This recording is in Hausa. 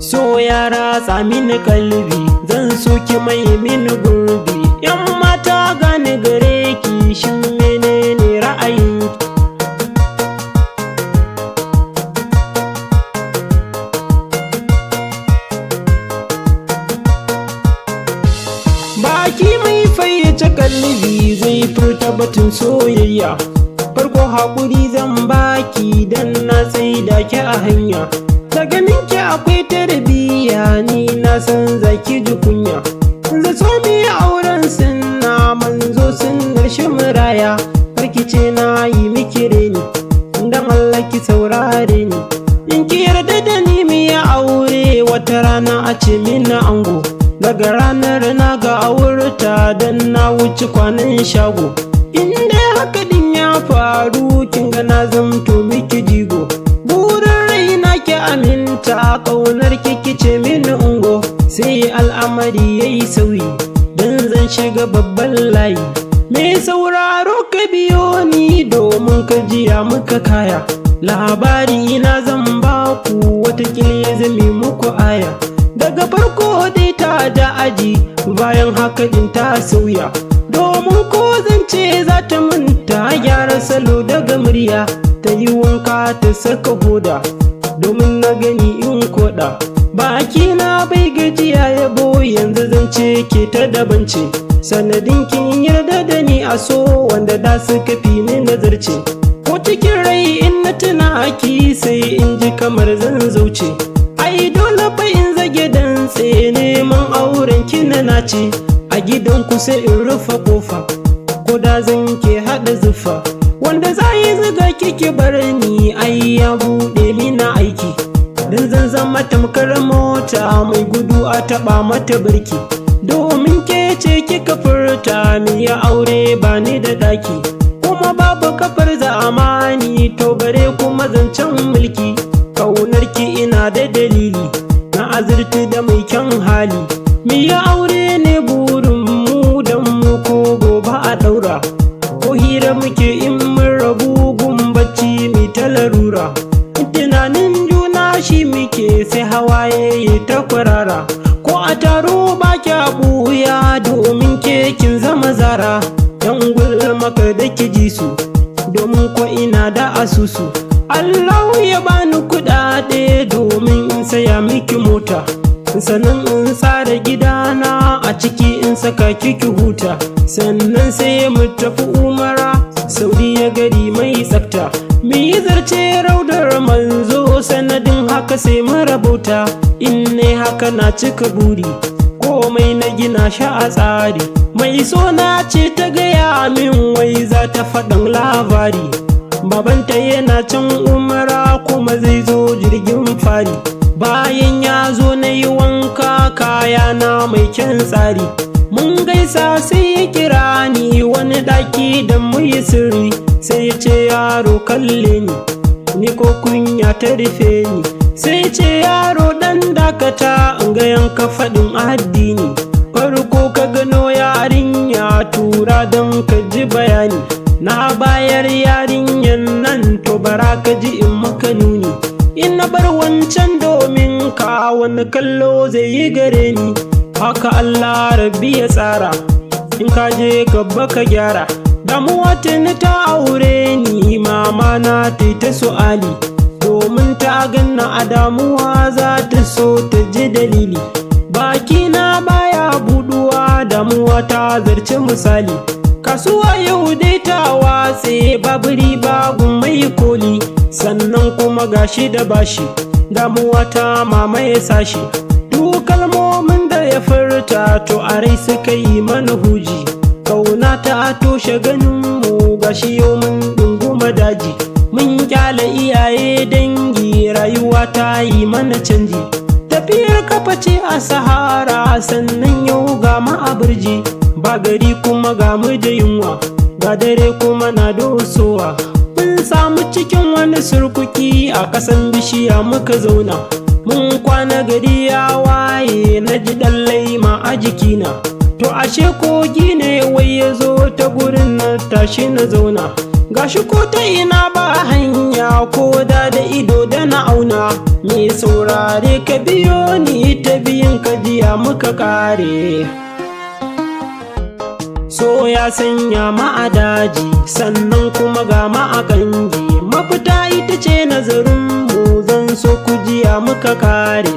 so ya ratsa mini kalbi, zan soki mai mini gurbi. Yan mata gani gare ki, shin menene ra'ayinki? Baki mai fayyace kalbi zai furta batun soyayya. Farko haƙuri zan baki dan na tsaida ki a hanya. Da ganin ki akwai tarbiyya, ni na san zaki ji kunya. Zato mi auren sunna, manzo sunnar shi muraya. Karki ce na yi miki reni, dan Allah ki saurare ni. In ki yarda da ni mu yi aure, wata rana a ce min ango. Daga ranar na ga aurata dan na wuce kwanan shago. In dai haka din ya faru, kin ga na zamto miki jigo. Burin raina ki aminta, ƙaunar ki ce mini ungo. Sai al'amari yayi sauyi, dan zan shiga babban layi. Me sauraro ka biyo ni domin ka jiya muka kaya. Labari na zan baku, watakila ya zame muku aya. Daga farko dai ta da aji, bayan haka din ta sauya. Domin ko zance za ta manta, gyara salo daga murya. Ta yi wanka ta saka hoda, domin na gani in koda. Baki na bai gajiya yabo, yanzu zance ke ta dabance. Sanadin kin yarda da ni a so, wanda da suka fi ni nazarce. Ko cikin rai in na tuna aki, sai in ji kamar zan zauce. Ai dole fa in zage dantse, neman auren ki na nace. A gidan ku sai in rufe kofa, ko da zan ke hada zufa. Wanda za yi zuga kike bar ni, ai ya buɗe mina aiki. Dan zan zama tamkar mota mai gudu a taɓa mata birki. Domin ke ce kika furta mi ya aure ba ni da daki. Kuma babu kafar zamani, to bare kuma zancen mulki. Kaunar ki ina da dalili, na azurta da mai kyan hali. Mi ya aure ne burin mu, dan mu ko gobe a daura. Ko hira muke in mun rabu, gun bacci mi ta larura. Tunanin juna shi muke, sai hawaye ya ta kwarara. Ko a taro ba kya buya, domin ke kin zama zara. Yan gulma da ki ji su, domin ko ina da asusu. Allah ya bani kuɗaɗe domin in saya miki mota. Sannan in tsara gidana a ciki, in saka kiki huta. Sannan sai mu tafi umara, Saudiya gari mai tsafta. Mu yi zarce raudar manzo, sanadin haka sai mu rabauta. In ne haka na cika buri, komai na gina sha a tsari. Mai sona ce ta gaya min, wai za ta faɗan labari. Babanta yana can umara, kuma zai zo jirgin fari. Bayan ya zo na yi wanka, kayana mai kyan tsari. Mun gaisa sai ya kira ni wani ɗaki da mu yi sirri. Sai ya ce yaro kalle ni ko kunya ta rufe ni. Sai ce yaro ɗan dakata, in ga yanka faɗin addini. Farko ka gano yarinya, tura don ka ji bayani. Na bayar yarinyan nan, to bara ka ji in maka nuni. In na bar wancan domin ka, wani kallo zai yi gare ni. Haka Allah rabbi ya tsara, in ka je gaba ka gyara. Damuwa tuni ta aure ni, mama na ta su'ali. Domin ta ganna a damuwa, za ta so ta ji dalili. Baki na baya buduwa, damuwa ta zarce misali. Kasuwa yau dai ta watse, babu riba gun mai koli. Sannan kuma gashi da bashi, damuwa ta mamaye sashi. Duk kalmomin da ya furta, to a rai suka yi mana huji. Kauna ta toshe ganinmu, gashi yau mun dunguma daji. Mun kyale iyaye dangi, rayuwa ta yi mana canji. Tafiyar kafa ce a sahara, sannan yau ga ma a birji. Ba gari kuma ga mu da yunwa, ga dare kuma na dosowa. Mun samu cikin wani surkuki, a ƙasan bishiya muka zauna. Mun kwana gari ya waye, na ji ɗan laima a jikina. To ashe kogi ne wai ya zo ta gurin na tashi na zauna. gashi ko ta ina ba hanya ko da ido da na auna. Me saurare ka biyo ni ta biyun ka jiya muka kare. So ya sanya ma a daji sannan kuma ga ma a kangi. Mafita ita ce nazarin mu, zan so ku jiya muka kare.